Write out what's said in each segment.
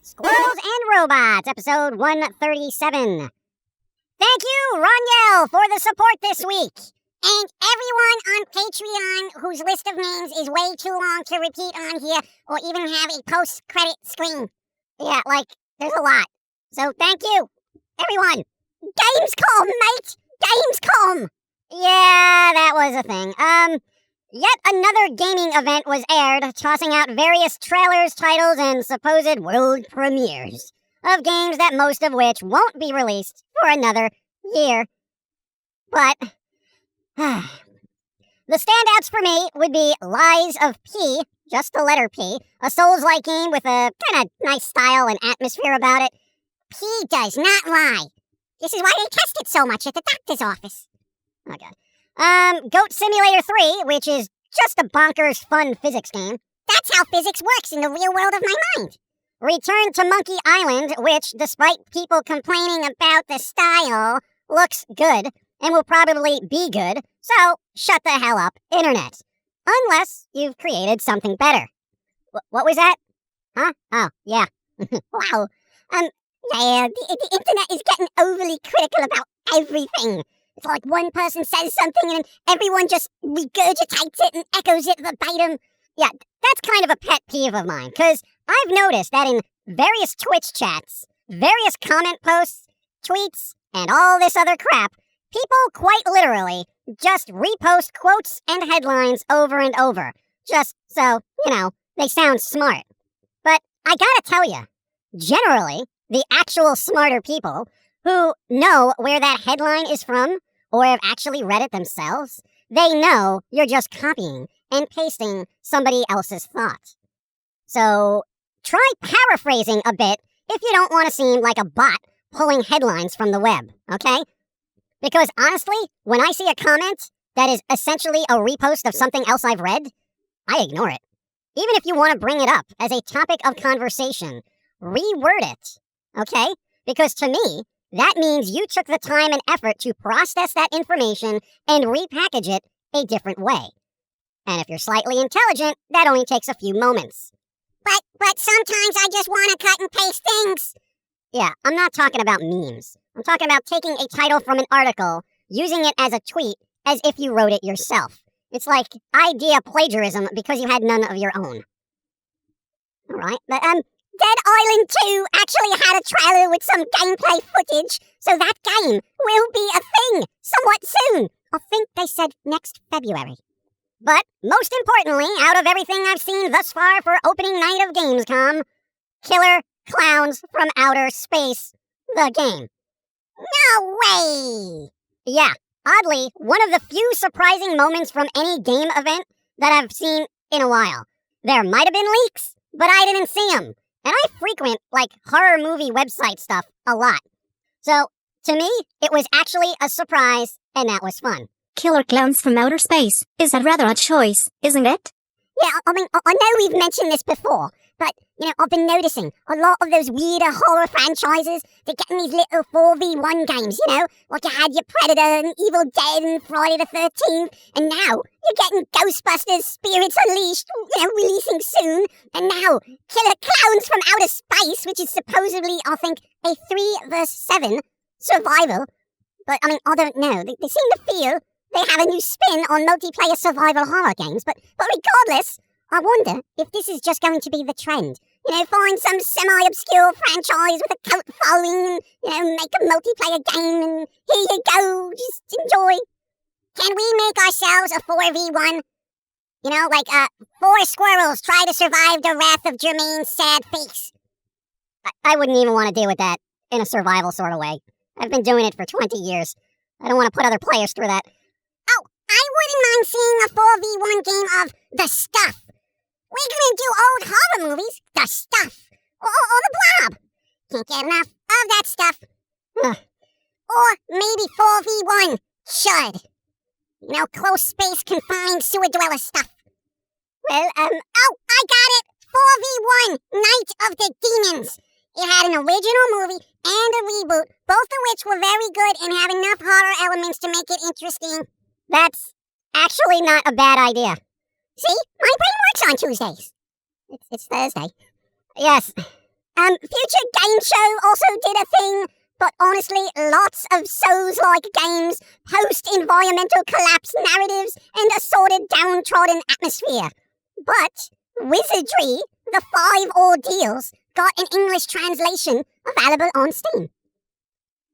Squirrels and Robots, episode 137. Thank you, Ronyell, for the support this week. And everyone on Patreon whose list of names is way too long to repeat on here or even have a post-credit screen. Yeah, there's a lot. So thank you, everyone. Gamescom, mate! Gamescom! Yeah, that was a thing. Yet another gaming event was aired, tossing out various trailers, titles, and supposed world premieres of games that most of which won't be released for another year. But the standouts for me would be Lies of P, just the letter P, a Souls-like game with a kind of nice style and atmosphere about it. P does not lie. This is why they test it so much at the doctor's office. Oh, God. Goat Simulator 3, which is just a bonkers fun physics game. That's how physics works in the real world of my mind. Return to Monkey Island, which, despite people complaining about the style, looks good and will probably be good, so shut the hell up, Internet. Unless you've created something better. What was that? Huh? Oh, yeah. Wow. Yeah, the Internet is getting overly critical about everything. It's like one person says something and everyone just regurgitates it and echoes it verbatim. Yeah, that's kind of a pet peeve of mine, because I've noticed that in various Twitch chats, various comment posts, tweets, and all this other crap, people quite literally just repost quotes and headlines over and over, just so, they sound smart. But I gotta tell you, generally, the actual smarter people who know where that headline is from or have actually read it themselves, they know you're just copying and pasting somebody else's thought. So try paraphrasing a bit if you don't want to seem like a bot pulling headlines from the web, okay? Because honestly, when I see a comment that is essentially a repost of something else I've read, I ignore it. Even if you want to bring it up as a topic of conversation, reword it, okay? Because to me, that means you took the time and effort to process that information and repackage it a different way. And if you're slightly intelligent, that only takes a few moments. But sometimes I just want to cut and paste things. Yeah, I'm not talking about memes. I'm talking about taking a title from an article, using it as a tweet, as if you wrote it yourself. It's like idea plagiarism because you had none of your own. Alright, but Dead Island 2 actually had a trailer with some gameplay footage, so that game will be a thing somewhat soon. I think they said next February. But most importantly, out of everything I've seen thus far for opening night of Gamescom, Killer Clowns from Outer Space, the game. No way! Yeah, oddly, one of the few surprising moments from any game event that I've seen in a while. There might have been leaks, but I didn't see them. And I frequent, horror movie website stuff a lot. So, to me, it was actually a surprise, and that was fun. Killer Clowns from Outer Space is a rather odd choice, isn't it? Yeah, I know we've mentioned this before, but, I've been noticing a lot of those weirder horror franchises, they're getting these little 4v1 games, Like you had your Predator and Evil Dead and Friday the 13th, and now you're getting Ghostbusters Spirits Unleashed, releasing soon, and now Killer Clowns from Outer Space, which is supposedly, I think, a 3 vs 7 survival. But, I don't know, they seem to feel they have a new spin on multiplayer survival horror games, but regardless, I wonder if this is just going to be the trend. Find some semi-obscure franchise with a cult following and, make a multiplayer game and here you go, just enjoy. Can we make ourselves a 4v1? 4 squirrels try to survive the wrath of Jermaine's sad face. I wouldn't even want to deal with that in a survival sort of way. I've been doing it for 20 years. I don't want to put other players through that. Oh, I wouldn't mind seeing a 4v1 game of The Stuff. We're gonna do old horror movies, The Stuff, or The Blob. Can't get enough of that stuff. Or maybe 4v1 Chud. Close space confined sewer dweller stuff. Well, I got it. 4v1 Night of the Demons. It had an original movie and a reboot, both of which were very good and have enough horror elements to make it interesting. That's actually not a bad idea. See? My brain works on Tuesdays. It's Thursday. Yes. Future Game Show also did a thing, but honestly, lots of Souls-like games, post-environmental collapse narratives, and a sordid, downtrodden atmosphere. But Wizardry, the 5 Ordeals, got an English translation available on Steam.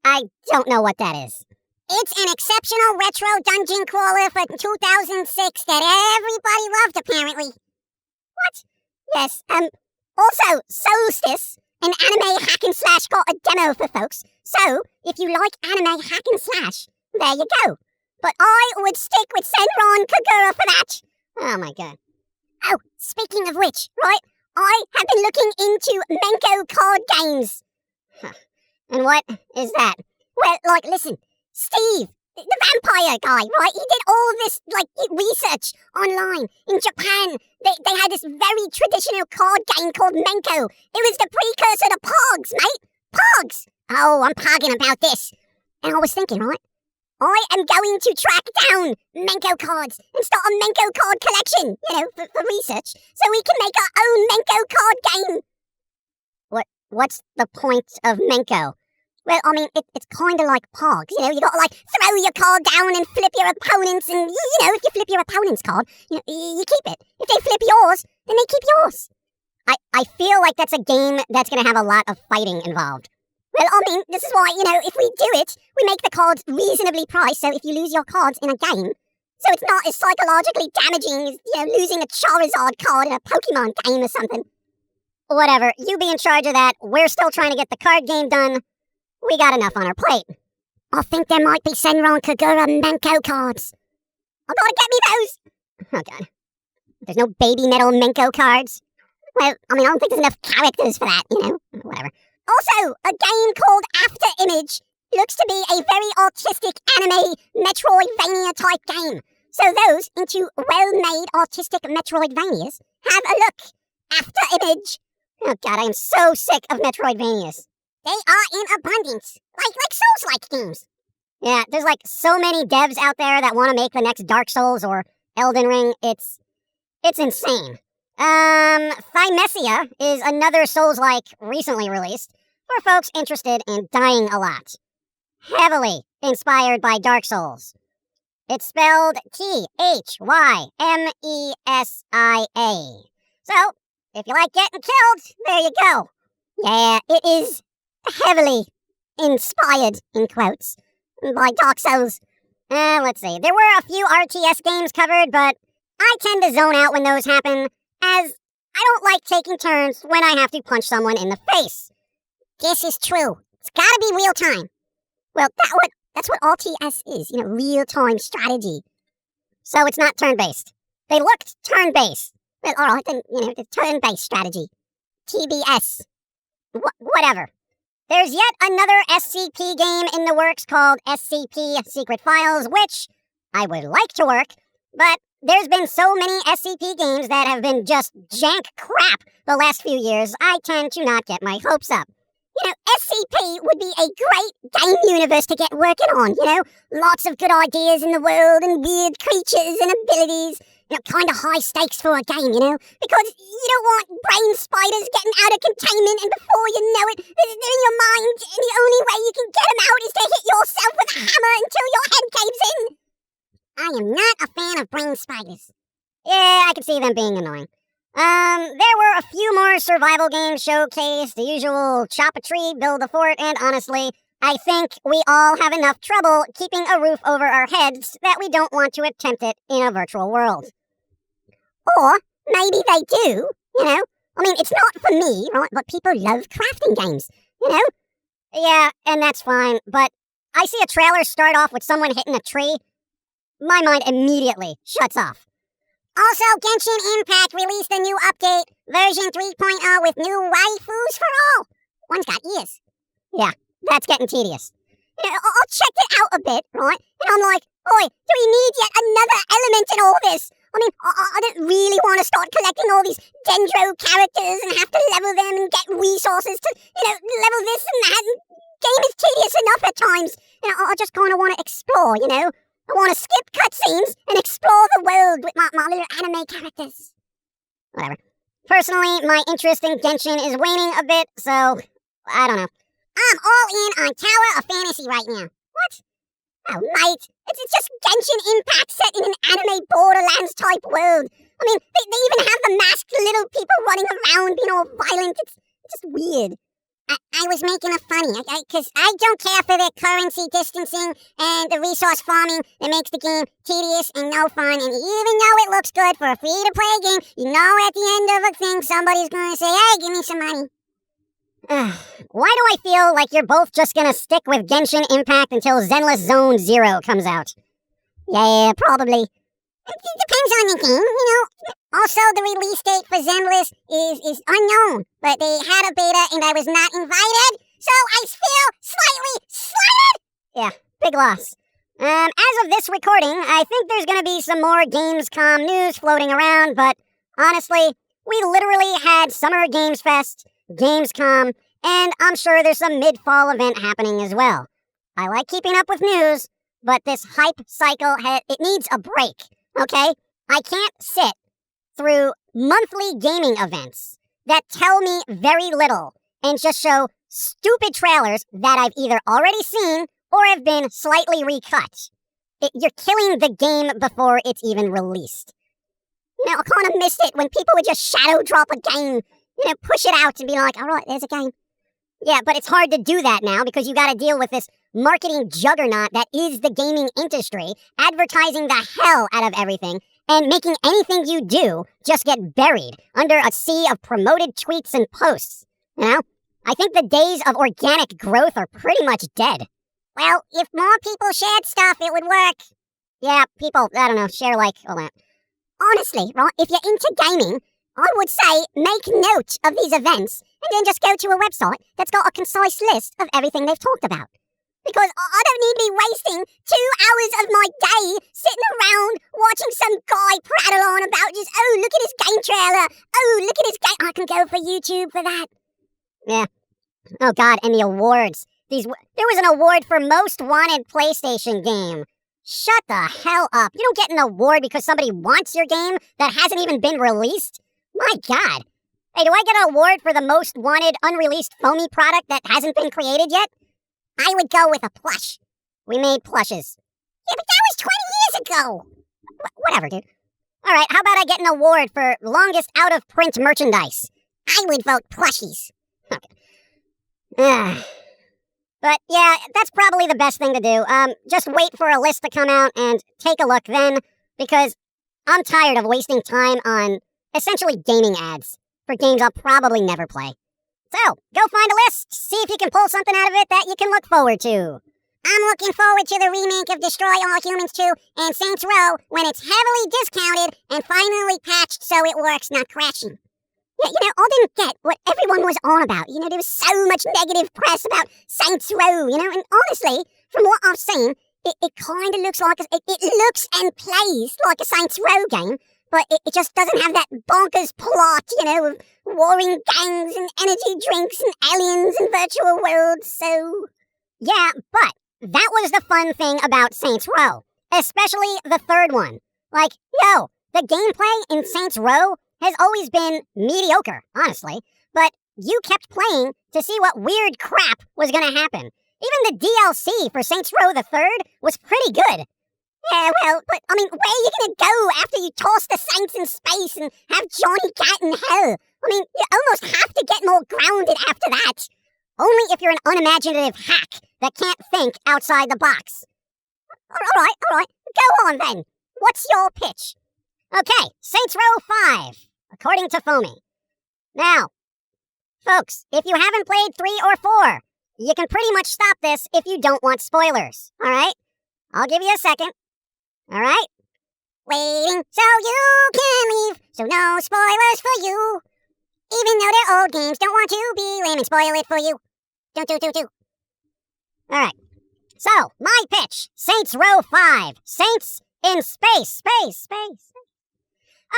I don't know what that is. It's an exceptional retro dungeon crawler for 2006 that everybody loved, apparently. What? Yes, also, Solstice, an anime hack and slash, got a demo for folks. So, if you like anime hack and slash, there you go. But I would stick with Senran Kagura for that. Oh my god. Oh, speaking of which, right, I have been looking into Menko card games. And what is that? Well, listen, Steve, the vampire guy, right, he did all this, research online in Japan. They had this very traditional card game called Menko. It was the precursor to Pogs, mate. Pogs! Oh, I'm pogging about this. And I was thinking, right, I am going to track down Menko cards and start a Menko card collection, for research, so we can make our own Menko card game. What's the point of Menko? Well, I mean, it's kind of like Pogs, you gotta, throw your card down and flip your opponent's, and, if you flip your opponent's card, you keep it. If they flip yours, then they keep yours. I feel like that's a game that's gonna have a lot of fighting involved. Well, I mean, this is why, if we do it, we make the cards reasonably priced, so if you lose your cards in a game, so it's not as psychologically damaging as, losing a Charizard card in a Pokemon game or something. Whatever, you be in charge of that. We're still trying to get the card game done. We got enough on our plate. I think there might be Senran Kagura Menko cards. I gotta get me those! Oh god. There's no baby metal Menko cards? Well, I mean, I don't think there's enough characters for that, Whatever. Also, a game called After Image looks to be a very artistic anime Metroidvania-type game. So those into well-made artistic Metroidvanias, have a look. After Image. Oh god, I am so sick of Metroidvanias. They are in abundance, like Souls-like games. Yeah, there's so many devs out there that want to make the next Dark Souls or Elden Ring. It's insane. Thymesia is another Souls-like recently released for folks interested in dying a lot. Heavily inspired by Dark Souls. It's spelled Thymesia. So, if you like getting killed, there you go. Yeah, it is heavily inspired, in quotes, by Dark Souls. Let's see. There were a few RTS games covered, but I tend to zone out when those happen, as I don't like taking turns when I have to punch someone in the face. This is true. It's gotta be real time. Well, that's what RTS is, real-time strategy. So it's not turn-based. They looked turn-based. Well, alright, then, the turn-based strategy. TBS. Whatever. There's yet another SCP game in the works called SCP Secret Files, which I would like to work, but there's been so many SCP games that have been just jank crap the last few years, I tend to not get my hopes up. SCP would be a great game universe to get working on, Lots of good ideas in the world and weird creatures and abilities. Kind of high stakes for a game, Because you don't want brain spiders getting out of containment and before you know it, they're in your mind and the only way you can get them out is to hit yourself with a hammer until your head caves in. I am not a fan of brain spiders. Yeah, I can see them being annoying. There were a few more survival games showcased, the usual chop a tree, build a fort, and honestly, I think we all have enough trouble keeping a roof over our heads that we don't want to attempt it in a virtual world. Or maybe they do, I mean, it's not for me, right, but people love crafting games, Yeah, and that's fine, but I see a trailer start off with someone hitting a tree. My mind immediately shuts off. Also, Genshin Impact released a new update, version 3.0 with new waifus for all. One's got ears. Yeah, that's getting tedious. I checked it out a bit, right? And I'm like, oi, do we need yet another element in all this? I mean, I don't really want to start collecting all these dendro characters and have to level them and get resources to, level this and that. And game is tedious enough at times. I just kind of want to explore, I want to skip cutscenes and explore the world with my little anime characters. Whatever. Personally, my interest in Genshin is waning a bit, so I don't know. I'm all in on Tower of Fantasy right now. What? Oh, mate. It's just Genshin Impact set in an anime Borderlands type world. I mean, they even have the masked little people running around being all violent. It's just weird. I was making a funny, because I don't care for the currency distancing and the resource farming that makes the game tedious and no fun. And even though it looks good for a free-to-play game, at the end of a thing, somebody's going to say, hey, give me some money. Why do I feel like you're both just gonna stick with Genshin Impact until Zenless Zone Zero comes out? Yeah, probably. It depends on the game, Also, the release date for Zenless is unknown, but they had a beta and I was not invited, so I feel slightly slighted! Yeah, big loss. As of this recording, I think there's gonna be some more Gamescom news floating around, but honestly, we literally had Summer Games Fest, Gamescom, and I'm sure there's some mid-fall event happening as well. I like keeping up with news, but this hype cycle, it needs a break, okay? I can't sit through monthly gaming events that tell me very little and just show stupid trailers that I've either already seen or have been slightly recut. You're killing the game before it's even released. I kind of missed it when people would just shadow drop a game, push it out and be like, all right, there's a game. Yeah, but it's hard to do that now because you got to deal with this marketing juggernaut that is the gaming industry, advertising the hell out of everything, and making anything you do just get buried under a sea of promoted tweets and posts. I think the days of organic growth are pretty much dead. Well, if more people shared stuff, it would work. Yeah, people, I don't know, share like all that. Honestly, right, if you're into gaming, I would say make note of these events and then just go to a website that's got a concise list of everything they've talked about. Because I don't need to be wasting 2 hours of my day sitting around watching some guy prattle on about just, oh, look at his game trailer. Oh, look at his game. I can go for YouTube for that. Yeah. Oh, God, and the awards. There was an award for most wanted PlayStation game. Shut the hell up. You don't get an award because somebody wants your game that hasn't even been released? My God. Hey, do I get an award for the most wanted unreleased Foamy product that hasn't been created yet? I would go with a plush. We made plushes. Yeah, but that was 20 years ago. Whatever, dude. All right, how about I get an award for longest out-of-print merchandise? I would vote plushies. Okay. But yeah, that's probably the best thing to do. Just wait for a list to come out and take a look then, because I'm tired of wasting time on essentially gaming ads for games I'll probably never play. So, go find a list, see if you can pull something out of it that you can look forward to. I'm looking forward to the remake of Destroy All Humans 2 and Saints Row when it's heavily discounted and finally patched so it works, not crashing. Yeah, I didn't get what everyone was on about. There was so much negative press about Saints Row, and honestly, from what I've seen, it kind of looks like, it looks and plays like a Saints Row game, but it just doesn't have that bonkers plot, of warring gangs and energy drinks and aliens and virtual worlds, so... Yeah, but that was the fun thing about Saints Row, especially the third one. Like, the gameplay in Saints Row has always been mediocre, honestly, but you kept playing to see what weird crap was gonna happen. Even the DLC for Saints Row the Third was pretty good. Yeah, well, but, where are you gonna go after you toss the Saints in space and have Johnny Gat in hell? You almost have to get more grounded after that. Only if you're an unimaginative hack that can't think outside the box. All right. Go on, then. What's your pitch? Okay, Saints Row 5, according to Foamy. Now, folks, if you haven't played 3 or 4, you can pretty much stop this if you don't want spoilers, all right? I'll give you a second, all right? Waiting so you can leave, so no spoilers for you. Even though they're old games, don't want to be lame and spoil it for you. Don't. All right, so, my pitch, Saints Row 5, Saints in space.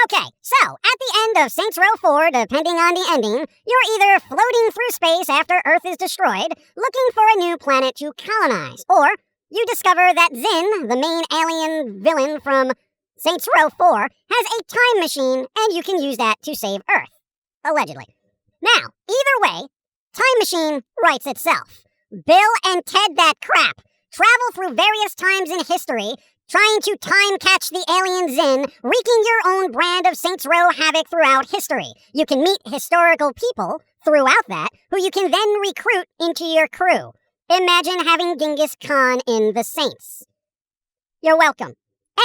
Okay, so at the end of Saints Row 4, depending on the ending, you're either floating through space after Earth is destroyed, looking for a new planet to colonize, or you discover that Zin, the main alien villain from Saints Row 4, has a time machine and you can use that to save Earth. Allegedly. Now, either way, Time Machine writes itself. Bill and Ted that crap. Travel through various times in history, trying to time catch the alien Zin, wreaking your own brand of Saints Row havoc throughout history. You can meet historical people throughout that, who you can then recruit into your crew. Imagine having Genghis Khan in the Saints. You're welcome.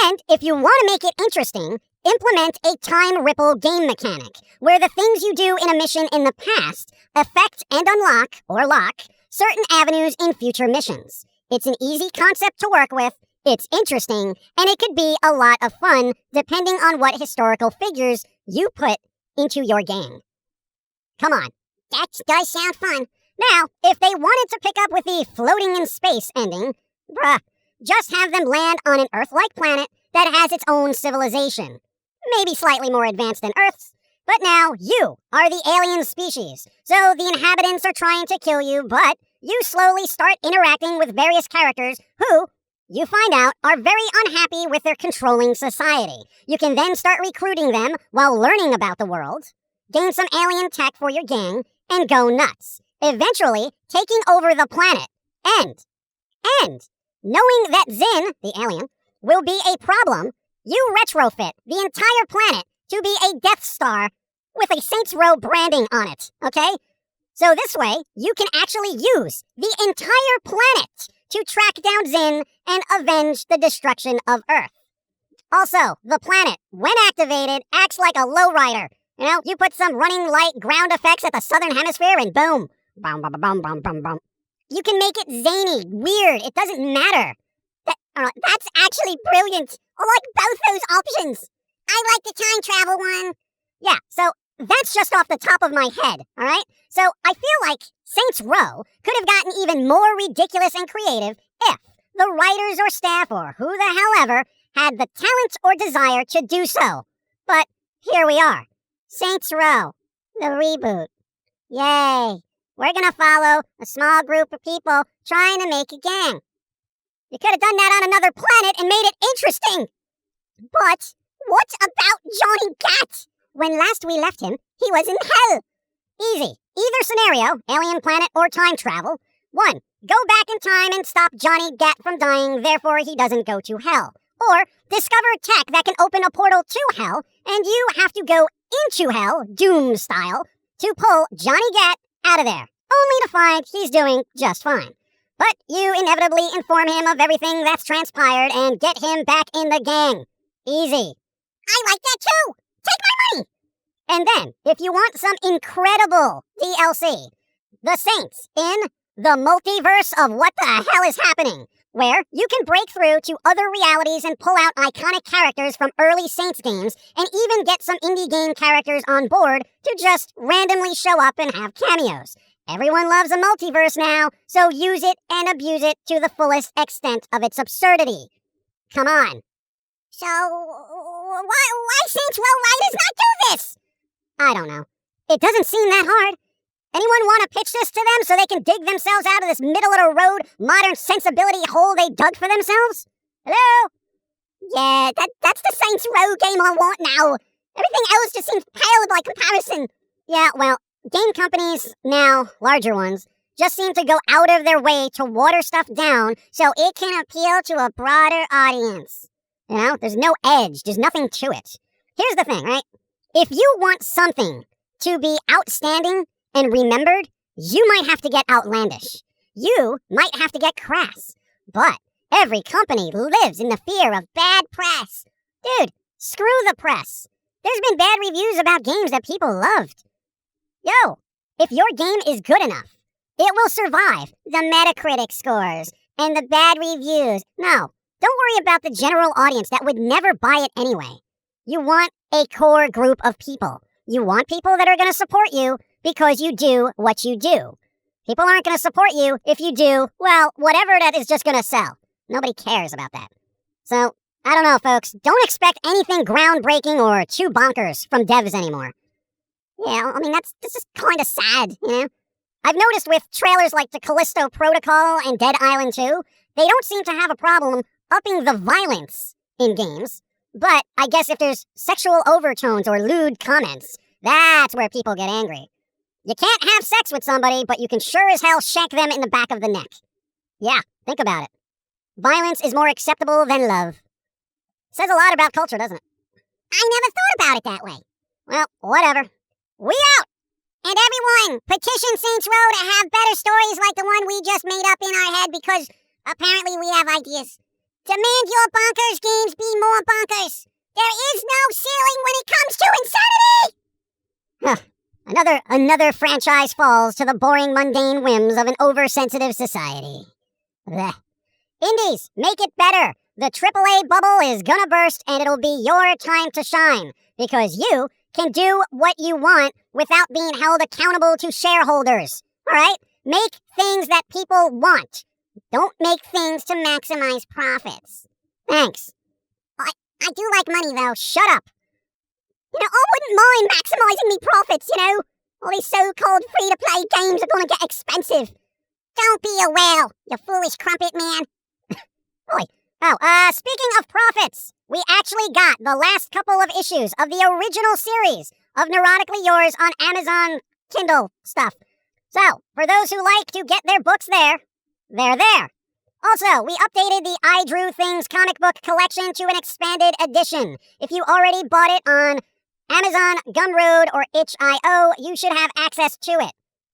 And if you want to make it interesting, implement a time ripple game mechanic, where the things you do in a mission in the past affect and unlock, or lock, certain avenues in future missions. It's an easy concept to work with, it's interesting, and it could be a lot of fun depending on what historical figures you put into your gang. Come on, That does sound fun. now, if they wanted to pick up with the floating in space ending, just have them land on an Earth-like planet that has its own civilization. Maybe slightly more advanced than Earth's, but now you are the alien species, so the inhabitants are trying to kill you, but you slowly start interacting with various characters who, you find out, are very unhappy with their controlling society. You can then start recruiting them while learning about the world, gain some alien tech for your gang, and go nuts, eventually taking over the planet. And, knowing that Zin, the alien, will be a problem, you retrofit the entire planet to be a Death Star with a Saints Row branding on it, okay? So this way, you can actually use the entire planet to track down Zin and avenge the destruction of Earth. Also, the planet, when activated, acts like a lowrider. You know, you put some running light ground effects at the southern hemisphere and boom. Bum, bum, bum, bum, bum, bum. You can make it zany, weird, it doesn't matter. That's actually brilliant. I like both those options. I like the time travel one. Yeah, so that's just off the top of my head, alright? So I feel like Saints Row could have gotten even more ridiculous and creative if the writers or staff or who the hell ever had the talent or desire to do so. But here we are. Saints Row, the reboot. Yay! We're gonna follow a small group of people trying to make a gang. You could have done that on another planet and made it interesting. But what about Johnny Gat? When last we left him, he was in hell. Easy. Either scenario, alien planet or time travel. 1. Go back in time and stop Johnny Gat from dying, therefore he doesn't go to hell. Or discover tech that can open a portal to hell, and you have to go into hell, Doom style, to pull Johnny Gat out of there, only to find he's doing just fine. But you inevitably inform him of everything that's transpired and get him back in the gang. Easy. I like that too. Take my money. And then, if you want some incredible DLC, The Saints in the multiverse of what the hell is happening, where you can break through to other realities and pull out iconic characters from early Saints games and even get some indie game characters on board to just randomly show up and have cameos. Everyone loves a multiverse now, so use it and abuse it to the fullest extent of its absurdity. Come on. So, why Saints Row writers not do this? I don't know. It doesn't seem that hard. Anyone want to pitch this to them so they can dig themselves out of this middle-of-the-road modern sensibility hole they dug for themselves? Hello? Yeah, that's the Saints Row game I want now. Everything else just seems pale by comparison. Yeah, well, game companies, now larger ones, just seem to go out of their way to water stuff down so it can appeal to a broader audience. You know, there's no edge, there's nothing to it. Here's the thing, right? If you want something to be outstanding and remembered, you might have to get outlandish. You might have to get crass. But every company lives in the fear of bad press. Dude, screw the press. There's been bad reviews about games that people loved. Yo, if your game is good enough, it will survive the Metacritic scores and the bad reviews. No, don't worry about the general audience that would never buy it anyway. You want a core group of people. You want people that are going to support you because you do what you do. People aren't going to support you if you do, well, whatever that is just going to sell. Nobody cares about that. So, I don't know, folks. Don't expect anything groundbreaking or too bonkers from devs anymore. Yeah, I mean, this is kind of sad, you know? I've noticed with trailers like the Callisto Protocol and Dead Island 2, they don't seem to have a problem upping the violence in games. But I guess if there's sexual overtones or lewd comments, that's where people get angry. You can't have sex with somebody, but you can sure as hell shank them in the back of the neck. Yeah, think about it. Violence is more acceptable than love. Says a lot about culture, doesn't it? I never thought about it that way. Well, whatever. We out! And everyone, petition Saints Row to have better stories like the one we just made up in our head because apparently we have ideas. Demand your bonkers games be more bonkers. There is no ceiling when it comes to insanity! Another franchise falls to the boring, mundane whims of an oversensitive society. Blech. Indies, make it better. The AAA bubble is gonna burst and it'll be your time to shine because you can do what you want without being held accountable to shareholders. Alright? Make things that people want. Don't make things to maximize profits. Thanks. I do like money though. Shut up. You know, I wouldn't mind maximizing me profits, you know? All these so-called free-to-play games are gonna get expensive. Don't be a whale, you foolish crumpet man. Oi. Speaking of profits, we actually got the last couple of issues of the original series of Neurotically Yours on Amazon Kindle stuff. So, for those who like to get their books there, they're there. Also, we updated the I Drew Things comic book collection to an expanded edition. If you already bought it on Amazon, Gumroad, or itch.io, you should have access to it.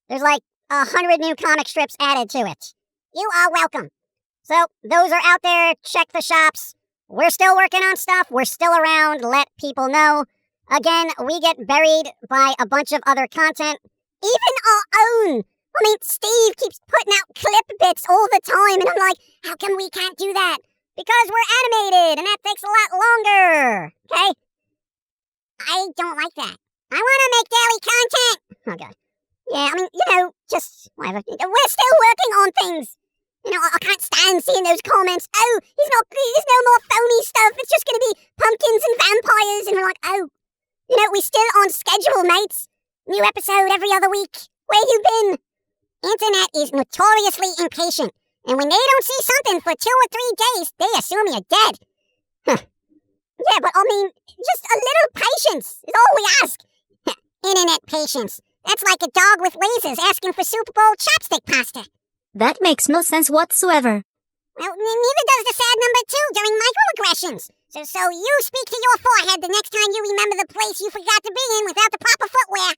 There's like 100 new comic strips added to it. You are welcome. So, those are out there. Check the shops. We're still working on stuff. We're still around. Let people know. Again, we get buried by a bunch of other content. Even our own. I mean, Steve keeps putting out clip bits all the time, and I'm like, how come we can't do that? Because we're animated, and that takes a lot longer. Okay? I don't like that. I want to make daily content. Oh, God. Yeah, I mean, you know, just whatever. We're still working on things. You know, I can't stand seeing those comments. Oh, there's no more phony stuff. It's just going to be pumpkins and vampires. And we're like, oh, you know, we're still on schedule, mates. New episode every other week. Where you been? Internet is notoriously impatient. And when they don't see something for 2 or 3 days, they assume you're dead. Yeah, but I mean, just a little patience is all we ask. Internet patience. That's like a dog with lasers asking for Super Bowl chopstick pasta. That makes no sense whatsoever. Well, neither does the sad number 2 during microaggressions. So you speak to your forehead the next time you remember the place you forgot to be in without the proper footwear.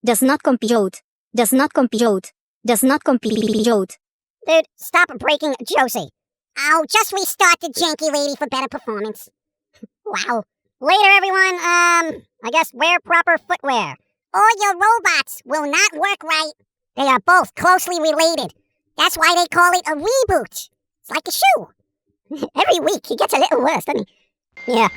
Does not compute. Does not compute. Does not compute. Dude, stop breaking Josie. Oh, just restart the janky lady for better performance. Wow. Later, everyone. I guess wear proper footwear. Or your robots will not work right. They are both closely related. That's why they call it a reboot. It's like a shoe. Every week he gets a little worse, doesn't he? Yeah.